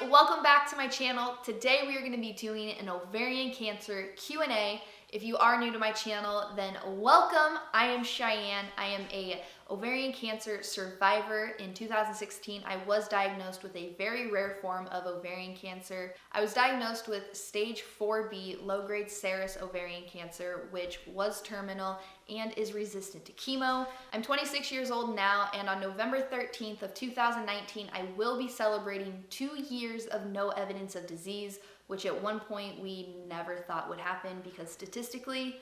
welcome back to my channel. Today we are going to be doing an ovarian cancer Q&A. If you are new to my channel, then welcome. I am Cheyann. I am a ovarian cancer survivor. In 2016, I was diagnosed with a very rare form of ovarian cancer. I was diagnosed with stage 4B low-grade serous ovarian cancer, which was terminal and is resistant to chemo. I'm 26 years old now, and on November 13th of 2019, I will be celebrating 2 years of no evidence of disease, which at one point we never thought would happen because statistically,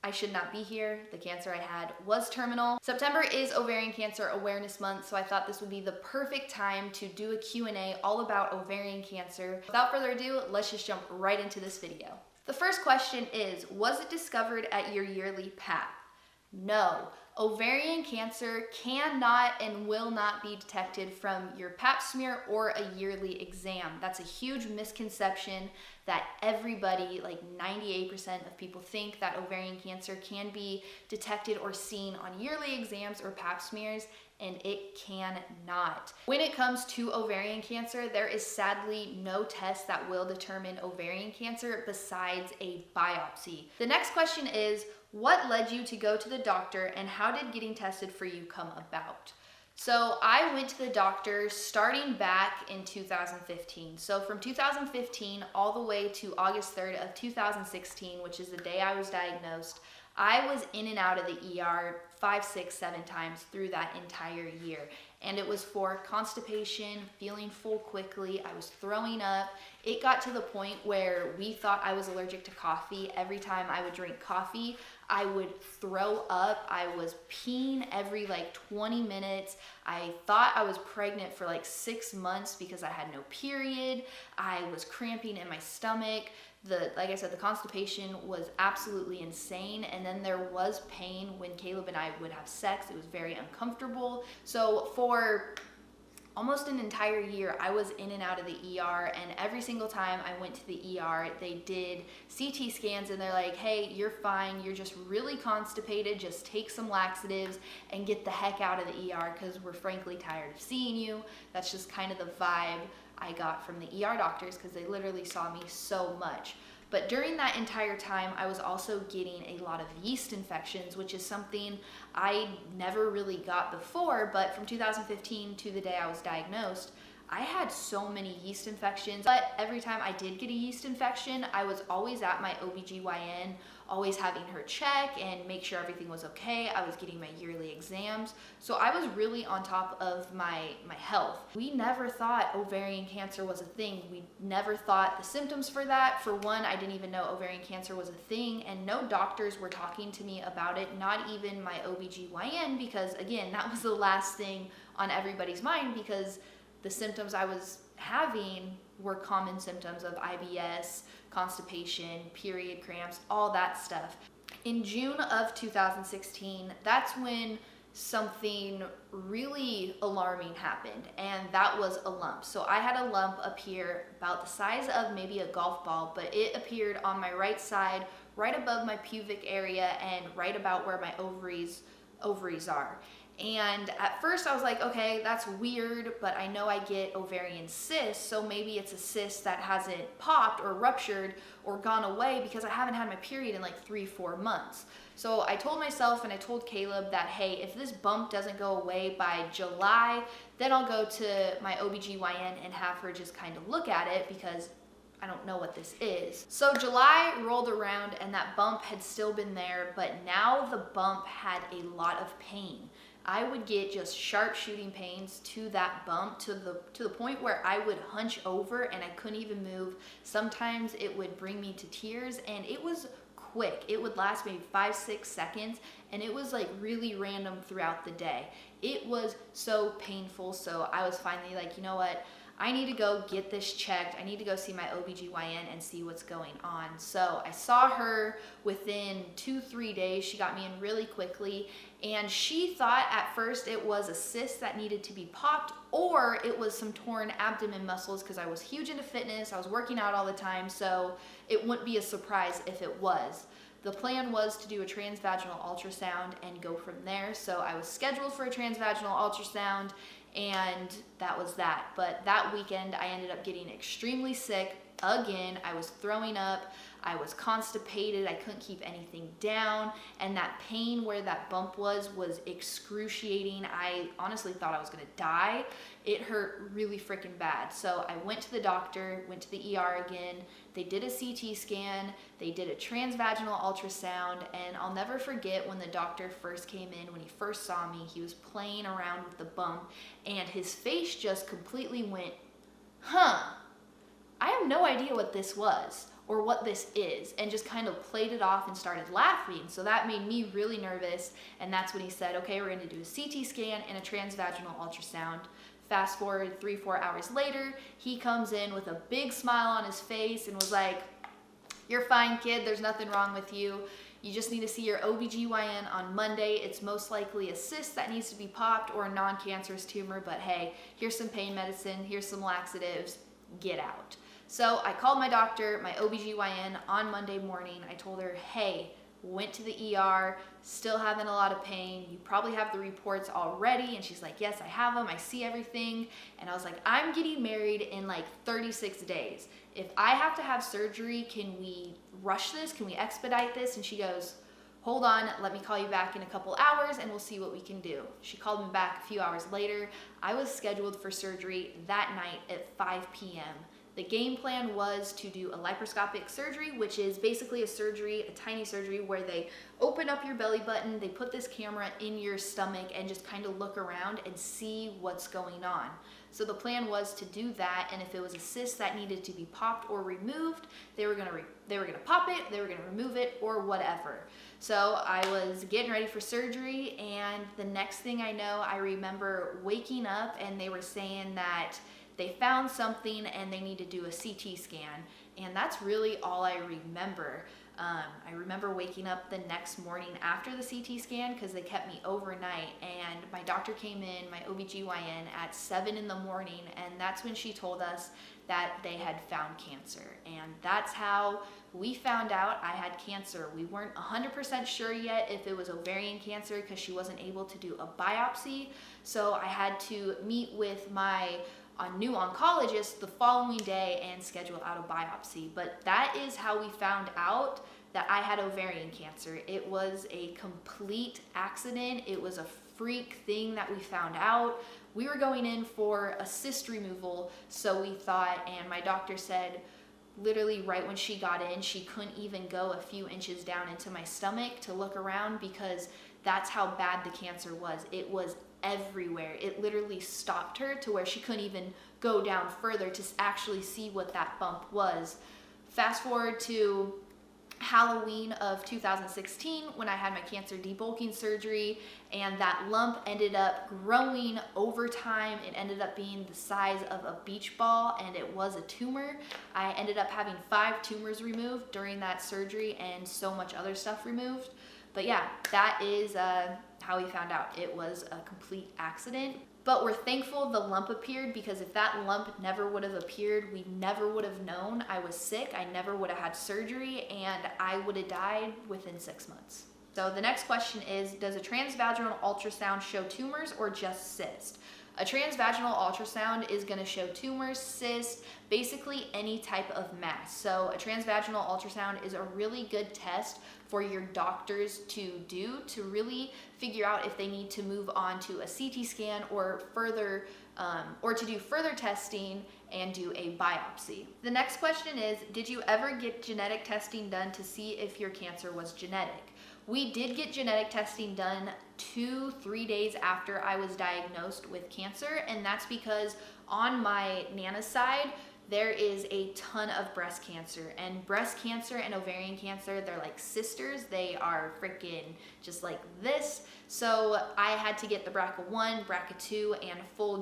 I should not be here. The cancer I had was terminal. September is Ovarian Cancer Awareness Month, so I thought this would be the perfect time to do a Q&A all about ovarian cancer. Without further ado, let's just jump right into this video. The first question is, was it discovered at your yearly PAP? No. Ovarian cancer cannot and will not be detected from your pap smear or a yearly exam. That's a huge misconception that everybody, like 98% of people, think that ovarian cancer can be detected or seen on yearly exams or pap smears, and it cannot. When it comes to ovarian cancer, there is sadly no test that will determine ovarian cancer besides a biopsy. The next question is, what led you to go to the doctor, and how did getting tested for you come about? So I went to the doctor starting back in 2015. So from 2015 all the way to August 3rd of 2016, which is the day I was diagnosed, I was in and out of the ER 5, 6, 7 times through that entire year. And it was for constipation, feeling full quickly, I was throwing up. It got to the point where we thought I was allergic to coffee. Every time I would drink coffee, I would throw up. I was peeing every like 20 minutes. I thought I was pregnant for like 6 months because I had no period. I was cramping in my stomach. Like I said, the constipation was absolutely insane. And then there was pain when Caleb and I would have sex. It was very uncomfortable. So for almost an entire year, I was in and out of the ER, and every single time I went to the ER, they did CT scans and they're like, hey, you're fine, you're just really constipated, just take some laxatives and get the heck out of the ER because we're frankly tired of seeing you. That's just kind of the vibe I got from the ER doctors because they literally saw me so much. But during that entire time, I was also getting a lot of yeast infections, which is something I never really got before. But from 2015 to the day I was diagnosed, I had so many yeast infections. But every time I did get a yeast infection, I was always at my OBGYN, always having her check and make sure everything was okay. I was getting my yearly exams. So I was really on top of my health. We never thought ovarian cancer was a thing. We never thought the symptoms for that. For one, I didn't even know ovarian cancer was a thing, and no doctors were talking to me about it, not even my OBGYN, because again, that was the last thing on everybody's mind because the symptoms I was having were common symptoms of IBS, constipation, period cramps, all that stuff. In June of 2016, that's when something really alarming happened, and that was a lump. So I had a lump up here about the size of maybe a golf ball, but it appeared on my right side, right above my pubic area and right about where my ovaries are. And at first I was like, okay, that's weird, but I know I get ovarian cysts, so maybe it's a cyst that hasn't popped or ruptured or gone away because I haven't had my period in like 3-4 months. So I told myself and I told Caleb that, hey, if this bump doesn't go away by July, then I'll go to my OBGYN and have her just kind of look at it because I don't know what this is. So July rolled around and that bump had still been there, but now the bump had a lot of pain. I would get just sharp shooting pains to that bump to the point where I would hunch over and I couldn't even move. Sometimes it would bring me to tears, and it was quick. It would last maybe 5-6 seconds, and it was like really random throughout the day. It was so painful, so I was finally like, you know what? I need to go get this checked. I need to go see my OBGYN and see what's going on. So I saw her within 2-3 days. She got me in really quickly, and she thought at first it was a cyst that needed to be popped, or it was some torn abdomen muscles because I was huge into fitness. I was working out all the time, so it wouldn't be a surprise if it was. The plan was to do a transvaginal ultrasound and go from there. So I was scheduled for a transvaginal ultrasound, and that was that. But that weekend I ended up getting extremely sick again. I was throwing up, I was constipated, I couldn't keep anything down, and that pain where that bump was excruciating. I honestly thought I was gonna die. It hurt really freaking bad. So I went to the doctor, went to the ER again. They did a CT scan, they did a transvaginal ultrasound, and I'll never forget when the doctor first came in, when he first saw me, he was playing around with the bump, and his face just completely went, huh, I have no idea what this was or what this is, and just kind of played it off and started laughing. So that made me really nervous, and that's when he said, okay, we're gonna do a CT scan and a transvaginal ultrasound. Fast forward 3-4 hours later, he comes in with a big smile on his face and was like, you're fine, kid, there's nothing wrong with you. You just need to see your OBGYN on Monday. It's most likely a cyst that needs to be popped or a non-cancerous tumor, but hey, here's some pain medicine, here's some laxatives, get out. So I called my doctor, my OBGYN, on Monday morning. I told her, hey, went to the ER, still having a lot of pain. You probably have the reports already. And she's like, yes, I have them. I see everything. And I was like, I'm getting married in like 36 days. If I have to have surgery, can we rush this? Can we expedite this? And she goes, hold on, let me call you back in a couple hours and we'll see what we can do. She called me back a few hours later. I was scheduled for surgery that night at 5 p.m. The game plan was to do a laparoscopic surgery, which is basically a surgery, a tiny surgery where they open up your belly button, they put this camera in your stomach and just kind of look around and see what's going on. So the plan was to do that, and if it was a cyst that needed to be popped or removed, they were gonna pop it, they were gonna remove it, or whatever. So I was getting ready for surgery, and the next thing I know, I remember waking up and they were saying that they found something and they need to do a CT scan, and that's really all I remember. I remember waking up the next morning after the CT scan because they kept me overnight, and my doctor came in, my OBGYN, at 7 in the morning, and that's when she told us that they had found cancer. And that's how we found out I had cancer. We weren't 100% sure yet if it was ovarian cancer because she wasn't able to do a biopsy, so I had to meet with my new oncologist the following day and schedule out a biopsy. But that is how we found out that I had ovarian cancer. It was a complete accident. It was a freak thing that we found out. We were going in for a cyst removal, so we thought, and my doctor said literally right when she got in, she couldn't even go a few inches down into my stomach to look around because that's how bad the cancer was. It was everywhere. It literally stopped her to where she couldn't even go down further to actually see what that bump was. Fast forward to Halloween of 2016 when I had my cancer debulking surgery, and that lump ended up growing over time. It ended up being the size of a beach ball, and it was a tumor. I ended up having 5 tumors removed during that surgery and so much other stuff removed. But yeah, that is how we found out. It was a complete accident. But we're thankful the lump appeared, because if that lump never would have appeared, we never would have known I was sick. I never would have had surgery, and I would have died within 6 months. So the next question is, does a transvaginal ultrasound show tumors or just cysts? A transvaginal ultrasound is going to show tumors, cysts, basically any type of mass. So a transvaginal ultrasound is a really good test for your doctors to do to really figure out if they need to move on to a CT scan or further, or to do further testing and do a biopsy. The next question is, did you ever get genetic testing done to see if your cancer was genetic? We did get genetic testing done 2-3 days after I was diagnosed with cancer, and that's because on my Nana's side, there is a ton of breast cancer, and breast cancer and ovarian cancer, they're like sisters. They are freaking just like this. So I had to get the BRCA1, BRCA2, and full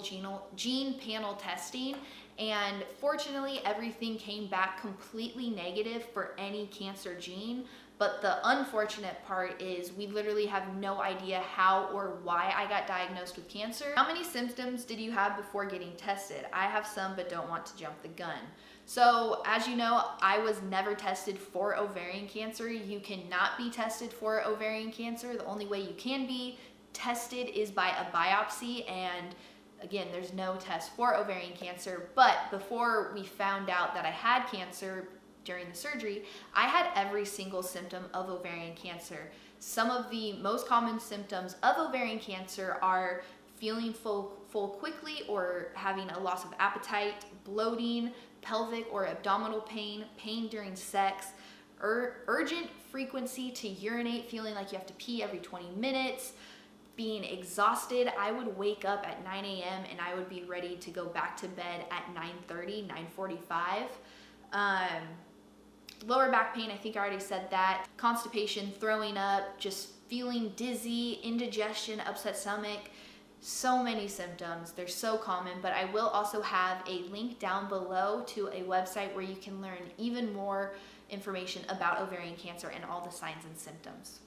gene panel testing. And fortunately, everything came back completely negative for any cancer gene. But the unfortunate part is we literally have no idea how or why I got diagnosed with cancer. How many symptoms did you have before getting tested? I have some, but don't want to jump the gun. So as you know, I was never tested for ovarian cancer. You cannot be tested for ovarian cancer. The only way you can be tested is by a biopsy, and Again, there's no test for ovarian cancer, but before we found out that I had cancer during the surgery, I had every single symptom of ovarian cancer. Some of the most common symptoms of ovarian cancer are feeling full quickly or having a loss of appetite, bloating, pelvic or abdominal pain, pain during sex, urgent frequency to urinate, feeling like you have to pee every 20 minutes, being exhausted. I would wake up at 9 a.m. and I would be ready to go back to bed at 9:30, 9:45. Lower back pain, I think I already said that. Constipation, throwing up, just feeling dizzy, indigestion, upset stomach. So many symptoms. They're so common, but I will also have a link down below to a website where you can learn even more information about ovarian cancer and all the signs and symptoms.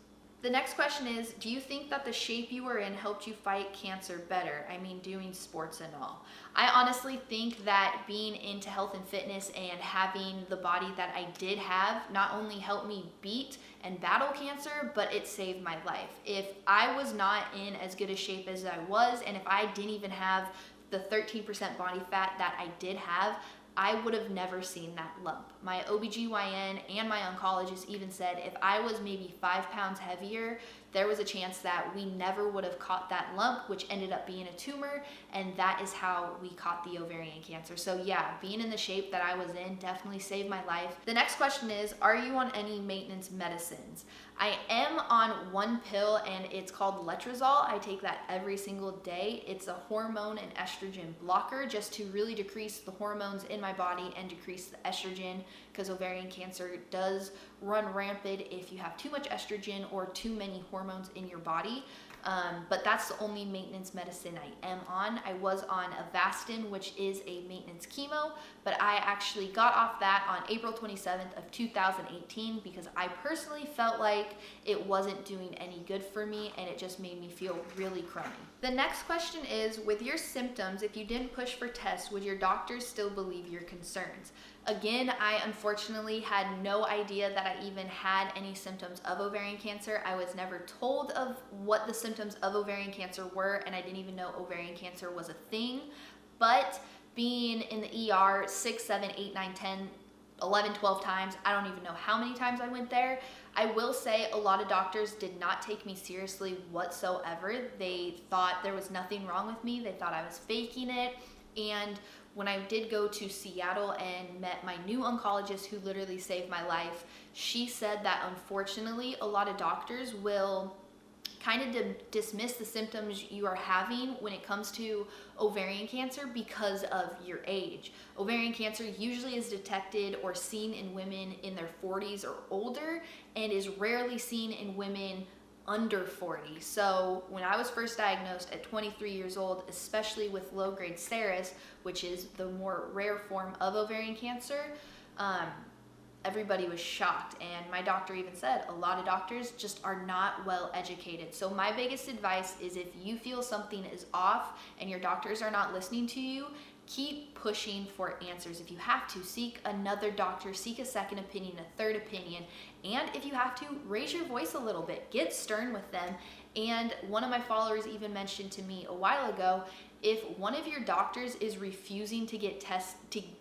The next question is, do you think that the shape you were in helped you fight cancer better? I mean, doing sports and all. I honestly think that being into health and fitness and having the body that I did have not only helped me beat and battle cancer, but it saved my life. If I was not in as good a shape as I was, and if I didn't even have the 13% body fat that I did have, I would have never seen that lump. My OBGYN and my oncologist even said if I was maybe 5 pounds heavier, there was a chance that we never would have caught that lump, which ended up being a tumor, and that is how we caught the ovarian cancer. So yeah, being in the shape that I was in definitely saved my life. The next question is, are you on any maintenance medicines? I am on one pill and it's called letrozole. I take that every single day. It's a hormone and estrogen blocker just to really decrease the hormones in my body and decrease the estrogen, because ovarian cancer does run rampant if you have too much estrogen or too many hormones in your body. But that's the only maintenance medicine I am on. I was on Avastin, which is a maintenance chemo, but I actually got off that on April 27th of 2018 because I personally felt like it wasn't doing any good for me and it just made me feel really crummy. The next question is, with your symptoms, if you didn't push for tests, would your doctors still believe your concerns? Again, I unfortunately had no idea that I even had any symptoms of ovarian cancer. I was never told of what the symptoms of ovarian cancer were, and I didn't even know ovarian cancer was a thing. But being in the ER 6, 7, 8, 9, 10, 11, 12 times, I don't even know how many times I went there. I will say a lot of doctors did not take me seriously whatsoever. They thought there was nothing wrong with me. They thought I was faking it. And when I did go to Seattle and met my new oncologist who literally saved my life, she said that unfortunately a lot of doctors will kind of dismiss the symptoms you are having when it comes to ovarian cancer because of your age. Ovarian cancer usually is detected or seen in women in their 40s or older and is rarely seen in women under 40. So when I was first diagnosed at 23 years old, especially with low-grade serous, which is the more rare form of ovarian cancer, everybody was shocked. And my doctor even said a lot of doctors just are not well educated. So my biggest advice is, if you feel something is off and your doctors are not listening to you, keep pushing for answers. If you have to, seek another doctor, seek a second opinion, a third opinion, and if you have to, raise your voice a little bit, get stern with them. And one of my followers even mentioned to me a while ago, if one of your doctors is refusing to get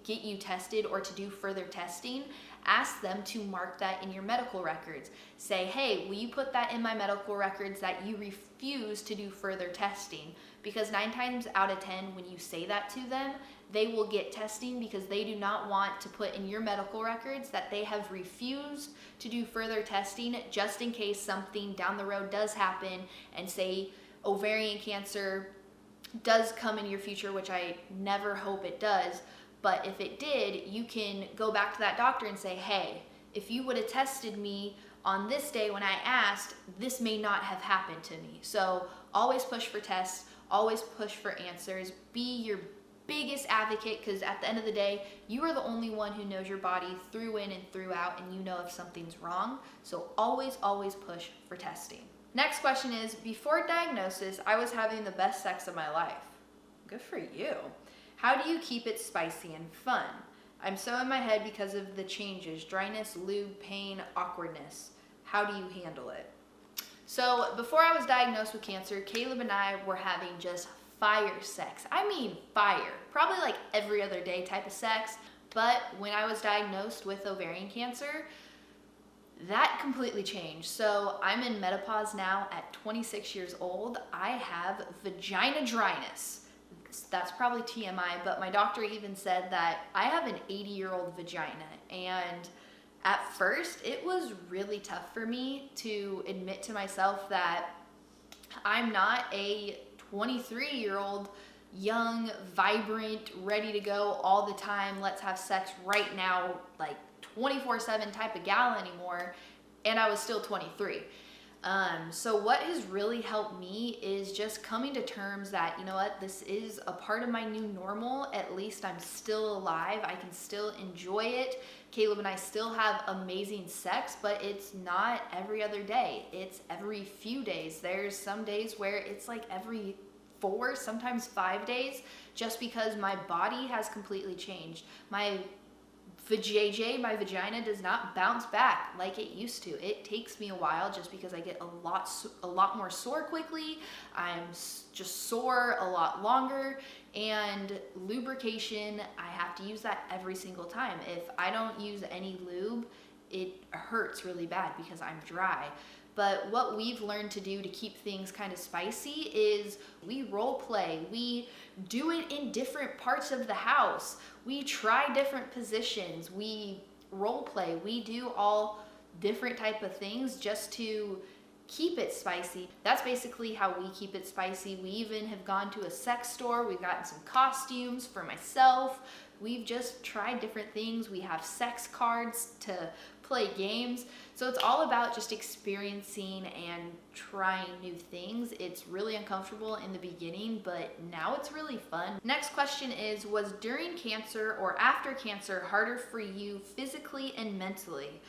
you tested or to do further testing, ask them to mark that in your medical records. Say, hey, will you put that in my medical records that you refuse to do further testing? Because 9 times out of 10, when you say that to them, they will get testing because they do not want to put in your medical records that they have refused to do further testing, just in case something down the road does happen and say ovarian cancer does come in your future, which I never hope it does. But if it did, you can go back to that doctor and say, hey, if you would have tested me on this day when I asked, this may not have happened to me. So always push for tests, always push for answers, be your biggest advocate, because at the end of the day, you are the only one who knows your body through in and through out, and you know if something's wrong. So always, always push for testing. Next question is, before diagnosis, I was having the best sex of my life. Good for you. How do you keep it spicy and fun? I'm so in my head because of the changes, dryness, lube, pain, awkwardness. How do you handle it? So before I was diagnosed with cancer, Caleb and I were having just fire sex. I mean fire. Probably like every other day type of sex. But when I was diagnosed with ovarian cancer, that completely changed. So I'm in menopause now at 26 years old. I have vagina dryness. That's probably TMI, but my doctor even said that I have an 80-year-old vagina. And at first, it was really tough for me to admit to myself that I'm not a 23-year-old, young, vibrant, ready to go all the time, let's have sex right now, like 24/7 type of gal anymore. And I was still 23. So what has really helped me is just coming to terms that, you know what, this is a part of my new normal. At least I'm still alive. I can still enjoy it. Caleb and I still have amazing sex, but it's not every other day. It's every few days. There's some days where it's like every 4, sometimes 5 days, just because my body has completely changed. My vagina does not bounce back like it used to. It takes me a while just because I get a lot more sore quickly. I'm just sore a lot longer, and lubrication, I have to use that every single time. If I don't use any lube, it hurts really bad because I'm dry. But what we've learned to do to keep things kind of spicy is we role play. We do it in different parts of the house. We try different positions. We role play. We do all different type of things just to keep it spicy. That's basically how we keep it spicy. We even have gone to a sex store. We've gotten some costumes for myself. We've just tried different things. We have sex cards to play games. So it's all about just experiencing and trying new things. It's really uncomfortable in the beginning, but now it's really fun. Next question is, was during cancer or after cancer harder for you physically and mentally?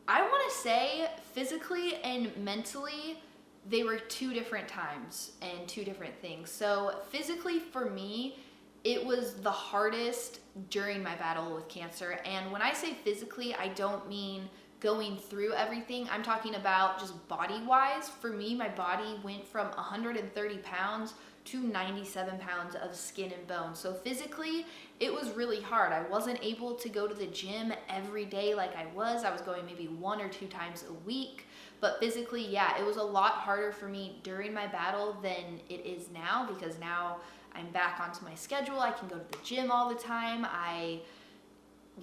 I want to say physically and mentally, they were 2 different times and 2 different things. So physically for me, it was the hardest during my battle with cancer. And when I say physically, I don't mean going through everything. I'm talking about just body-wise. For me, my body went from 130 pounds to 97 pounds of skin and bone. So physically, it was really hard. I wasn't able to go to the gym every day like I was. I was going maybe 1 or 2 times a week. But physically, yeah, it was a lot harder for me during my battle than it is now, because now I'm back onto my schedule. I can go to the gym all the time. I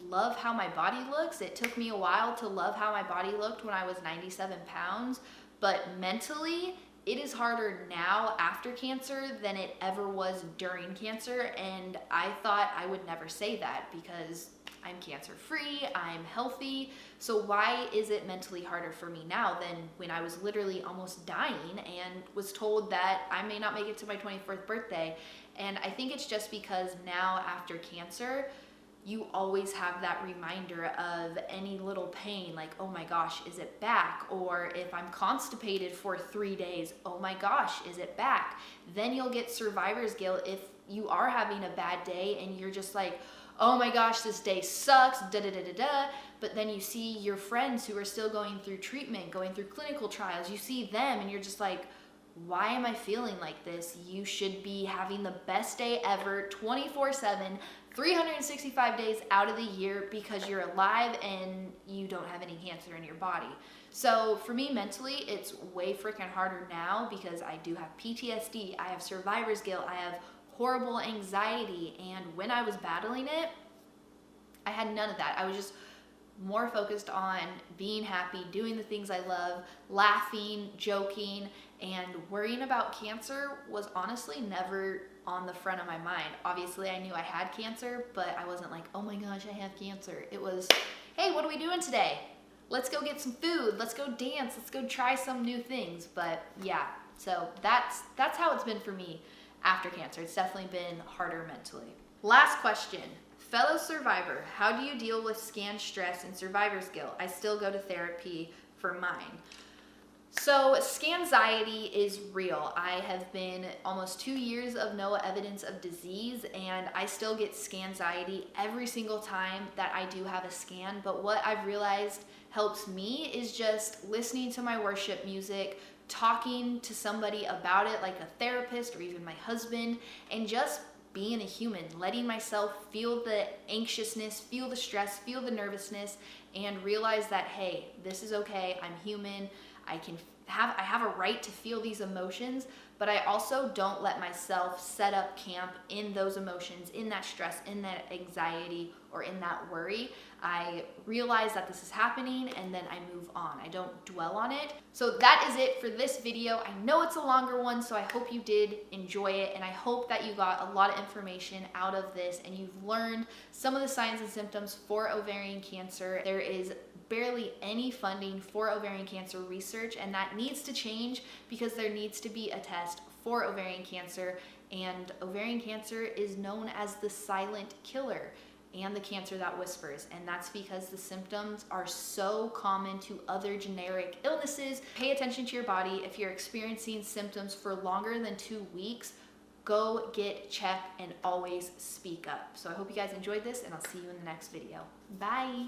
love how my body looks. It took me a while to love how my body looked when I was 97 pounds, but mentally, it is harder now after cancer than it ever was during cancer. And I thought I would never say that because I'm cancer free, I'm healthy. So why is it mentally harder for me now than when I was literally almost dying and was told that I may not make it to my 24th birthday? And I think it's just because now after cancer, you always have that reminder of any little pain, like, oh my gosh, is it back? Or if I'm constipated for 3 days, oh my gosh, is it back? Then you'll get survivor's guilt if you are having a bad day and you're just like, oh my gosh, this day sucks, da da da da da. But then you see your friends who are still going through treatment, going through clinical trials, you see them and you're just like, why am I feeling like this? You should be having the best day ever, 24/7, 365 days out of the year, because you're alive and you don't have any cancer in your body. So for me mentally, it's way freaking harder now because I do have PTSD, I have survivor's guilt, I have horrible anxiety, and when I was battling it, I had none of that. I was just more focused on being happy, doing the things I love, laughing, joking, and worrying about cancer was honestly never on the front of my mind. Obviously, I knew I had cancer, but I wasn't like, oh my gosh, I have cancer. It was, hey, what are we doing today? Let's go get some food. Let's go dance. Let's go try some new things. But yeah, so that's how it's been for me after cancer. It's definitely been harder mentally. Last question. Fellow survivor, how do you deal with scan stress and survivor's guilt? I still go to therapy for mine. So scanxiety is real. I have been almost 2 years of no evidence of disease, and I still get scanxiety every single time that I do have a scan. But what I've realized helps me is just listening to my worship music, talking to somebody about it, like a therapist or even my husband, and just being a human, letting myself feel the anxiousness, feel the stress, feel the nervousness, and realize that, hey, this is okay, I'm human, I have a right to feel these emotions, but I also don't let myself set up camp in those emotions, in that stress, in that anxiety, or in that worry. I realize that this is happening and then I move on. I don't dwell on it. So that is it for this video. I know it's a longer one, so I hope you did enjoy it, and I hope that you got a lot of information out of this and you've learned some of the signs and symptoms for ovarian cancer. There is barely any funding for ovarian cancer research, and that needs to change because there needs to be a test for ovarian cancer, and ovarian cancer is known as the silent killer and the cancer that whispers, and that's because the symptoms are so common to other generic illnesses. Pay attention to your body. If you're experiencing symptoms for longer than 2 weeks, go get checked and always speak up. So I hope you guys enjoyed this, and I'll see you in the next video. Bye.